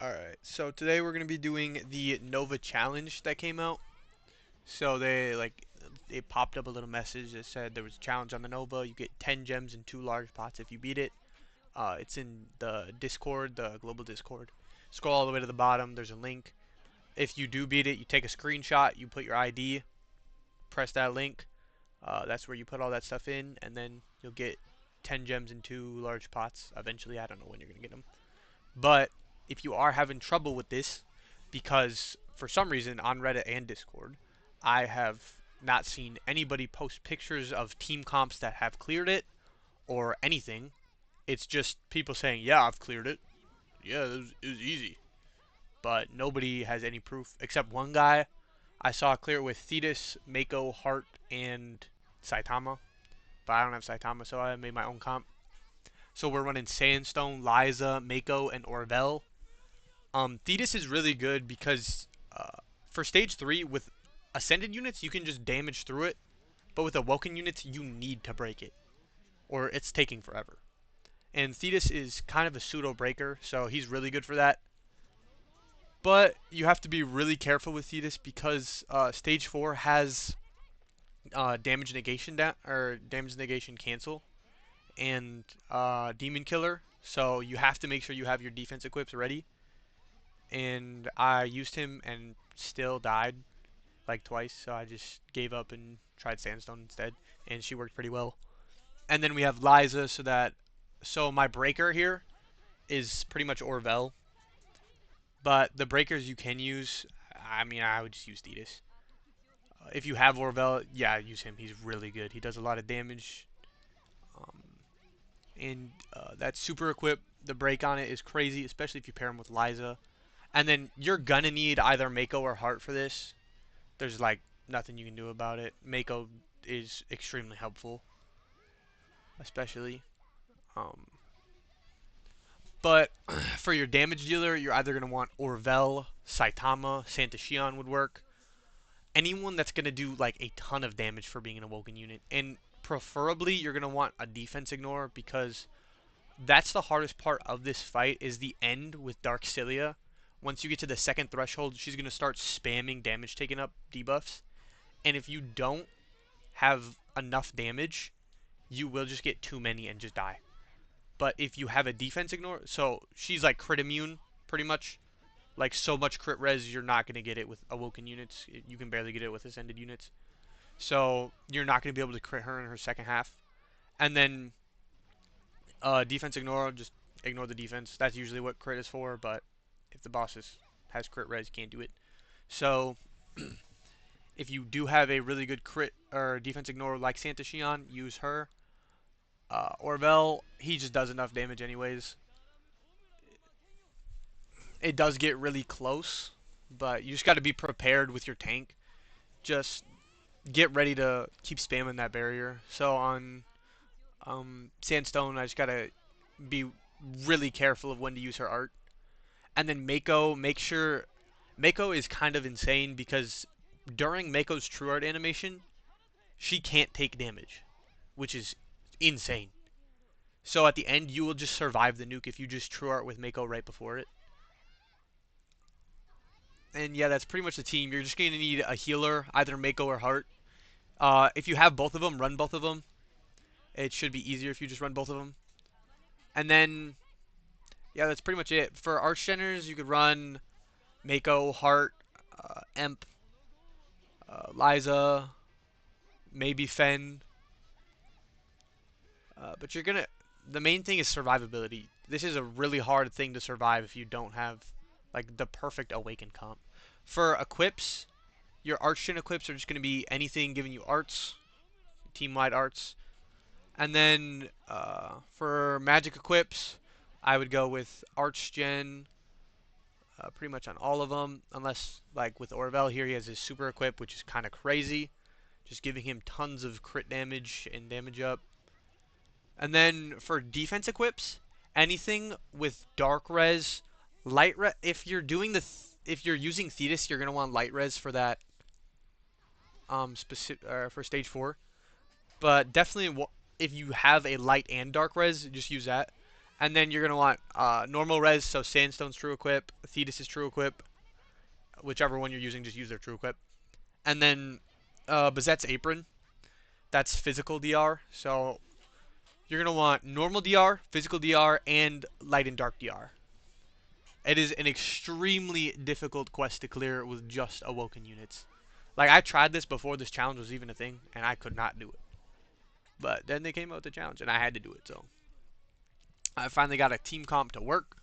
Alright, so today we're going to be doing the Nova Challenge that came out. So it popped up a little message that said there was a challenge on the Nova. You get 10 gems in 2 large pots if you beat it. It's in the Discord, the global Discord. Scroll all the way to the bottom, there's a link. If you do beat it, you take a screenshot, you put your ID, press that link. That's where you put all that stuff in, and then you'll get 10 gems in 2 large pots. Eventually, I don't know when you're going to get them. But if you are having trouble with this, because for some reason on Reddit and Discord, I have not seen anybody post pictures of team comps that have cleared it or anything. It's just people saying, "Yeah, I've cleared it. Yeah, it was easy." But nobody has any proof except one guy. I saw clear it with Thetis, Mako, Hart, and Saitama. But I don't have Saitama, so I made my own comp. So we're running Sandstone, Liza, Mako, and Orvel. Thetis is really good because for stage 3 with ascended units you can just damage through it, but with Awoken units you need to break it, or it's taking forever. And Thetis is kind of a pseudo breaker, so he's really good for that. But you have to be really careful with Thetis because stage 4 has damage negation or damage negation cancel and demon killer, so you have to make sure you have your defense equips ready. And I used him and still died like twice, so I just gave up and tried Sandstone instead, and she worked pretty well. And then we have Liza, so my breaker here is pretty much Orvel, but the breakers you can use, I mean, I would just use Thetis. If you have Orvel, yeah, use him. He's really good. He does a lot of damage, um, and that super equip, the break on it is crazy, especially if you pair him with Liza. And then you're gonna need either Mako or Heart for this. There's like nothing you can do about it. Mako is extremely helpful, especially. Um, but for your damage dealer, you're either going to want Orvel, Saitama, Santa Shion would work. Anyone that's going to do like a ton of damage for being an Awoken unit. And preferably, you're going to want a defense ignore because that's the hardest part of this fight is the end with Dark Cilia. Once you get to the second threshold, she's going to start spamming damage taken up debuffs. And if you don't have enough damage, you will just get too many and just die. But if you have a defense ignore, so she's like crit immune, pretty much. Like so much crit res, you're not going to get it with Awoken units. You can barely get it with Ascended units. So you're not going to be able to crit her in her second half. And then defense ignore, just ignore the defense. That's usually what crit is for, but if the boss has crit res, you can't do it. So if you do have a really good crit or defense ignore like Santa Shion, use her. Orvel, he just does enough damage anyways. It does get really close, but you just got to be prepared with your tank. Just get ready to keep spamming that barrier. So on Sandstone, I just got to be really careful of when to use her art. And then Mako, make sure Mako is kind of insane because during Mako's true art animation, she can't take damage, which is insane. So at the end, you will just survive the nuke if you just true art with Mako right before it. And yeah, that's pretty much the team. You're just going to need a healer, either Mako or Heart. If you have both of them, run both of them. It should be easier if you just run both of them. And then, yeah, that's pretty much it. For Archgeners, you could run Mako, Heart, Emp, Liza, maybe Fen. But you're gonna. The main thing is survivability. This is a really hard thing to survive if you don't have like the perfect Awaken comp. For equips, your Archgen equips are just gonna be anything giving you arts, team-wide arts, and then for magic equips, I would go with Archgen. Pretty much on all of them, unless like with Orvel here, he has his super equip, which is kind of crazy, just giving him tons of crit damage and damage up. And then for defense equips, anything with dark res, light res. If you're doing if you're using Thetis, you're gonna want light res for that. Specific for stage 4. But definitely, if you have a light and dark res, just use that. And then you're gonna want normal res, so Sandstone's true equip, Thetis is true equip, whichever one you're using, just use their true equip. And then Bazette's apron, that's physical DR. So you're gonna want normal DR, physical DR, and light and dark DR. It is an extremely difficult quest to clear with just Awoken units. Like I tried this before this challenge was even a thing, and I could not do it. But then they came out with the challenge, and I had to do it. So I finally got a team comp to work.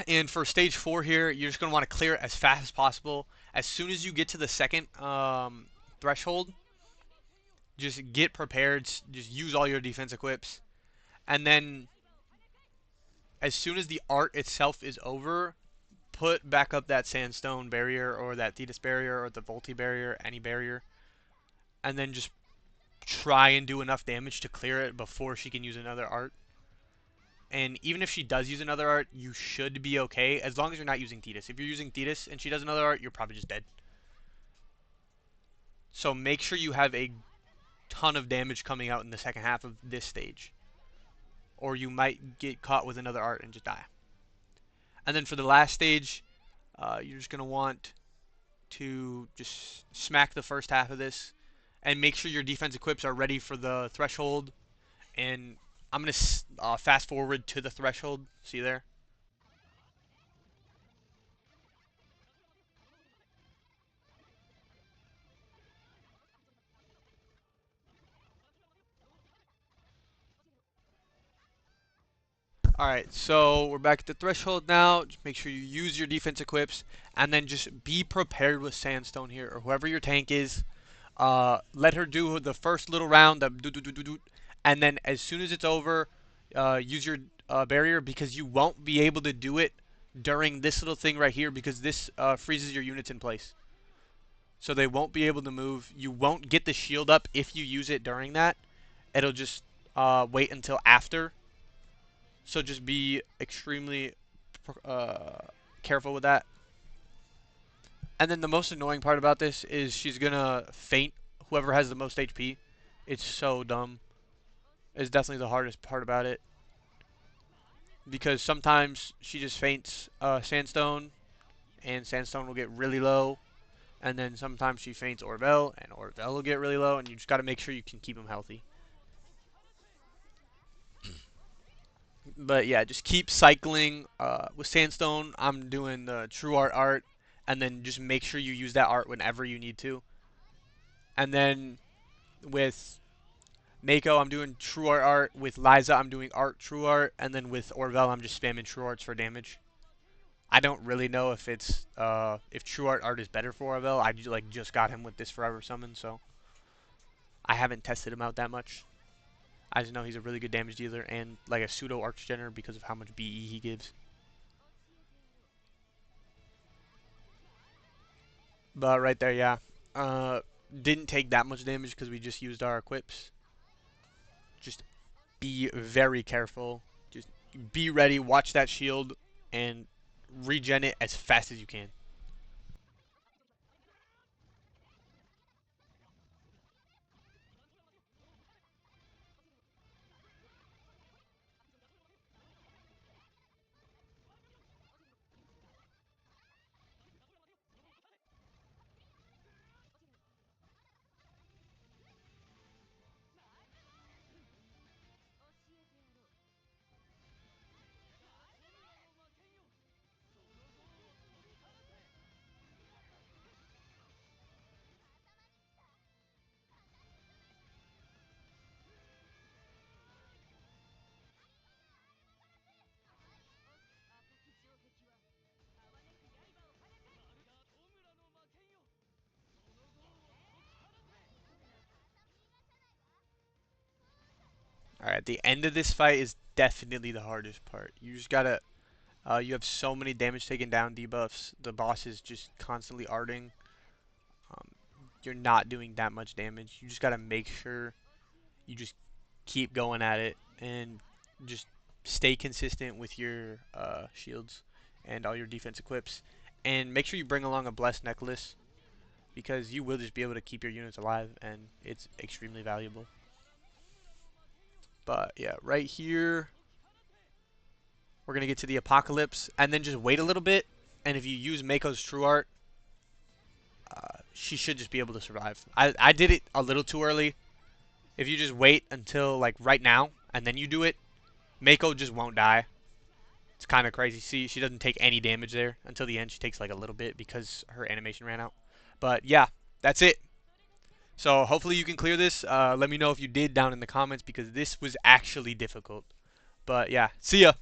And for stage 4 here, you're just going to want to clear it as fast as possible. As soon as you get to the second threshold, just get prepared. Just use all your defense equips. And then as soon as the art itself is over, put back up that sandstone barrier or that Thetis barrier or the Volti barrier, any barrier. And then just try and do enough damage to clear it before she can use another art. And even if she does use another art, you should be okay as long as you're not using Thetis. If you're using Thetis and she does another art, you're probably just dead. So make sure you have a ton of damage coming out in the second half of this stage, or you might get caught with another art and just die. And then for the last stage, you're just going to want to just smack the first half of this and make sure your defense equips are ready for the threshold. And I'm going to fast forward to the threshold. See there? Alright, so we're back at the threshold now. Just make sure you use your defense equips, and then just be prepared with Sandstone here, or whoever your tank is. Let her do the first little round, and then as soon as it's over, use your barrier, because you won't be able to do it during this little thing right here, because this freezes your units in place. So they won't be able to move. You won't get the shield up if you use it during that. It'll just wait until after. So just be extremely careful with that. And then the most annoying part about this is she's gonna feint whoever has the most HP. It's so dumb. It's definitely the hardest part about it. Because sometimes she just feints Sandstone, and Sandstone will get really low. And then sometimes she feints Orvel, and Orvel will get really low, and you just gotta make sure you can keep him healthy. But yeah, just keep cycling. With Sandstone, I'm doing the True Art, and then just make sure you use that art whenever you need to. And then with Mako, I'm doing True Art. With Liza, I'm doing Art True Art, and then with Orvel, I'm just spamming True Arts for damage. I don't really know if it's if True Art is better for Orvel. I just got him with this Forever Summon, so I haven't tested him out that much. I just know he's a really good damage dealer and like a pseudo Archgener because of how much BE he gives. But right there, yeah. Uh, didn't take that much damage because we just used our equips. Just be very careful. Just be ready, watch that shield, and regen it as fast as you can. Alright, the end of this fight is definitely the hardest part. You just gotta, you have so many damage taken down debuffs. The boss is just constantly arting. Um, you're not doing that much damage. You just gotta make sure you just keep going at it and just stay consistent with your shields and all your defense equips. And make sure you bring along a blessed necklace because you will just be able to keep your units alive and it's extremely valuable. But yeah, right here, we're going to get to the apocalypse and then just wait a little bit. And if you use Mako's True Art, she should just be able to survive. I did it a little too early. If you just wait until like right now and then you do it, Mako just won't die. It's kind of crazy. See, she doesn't take any damage there until the end. She takes like a little bit because her animation ran out. But yeah, that's it. So hopefully you can clear this. Let me know if you did down in the comments because this was actually difficult. But yeah, see ya.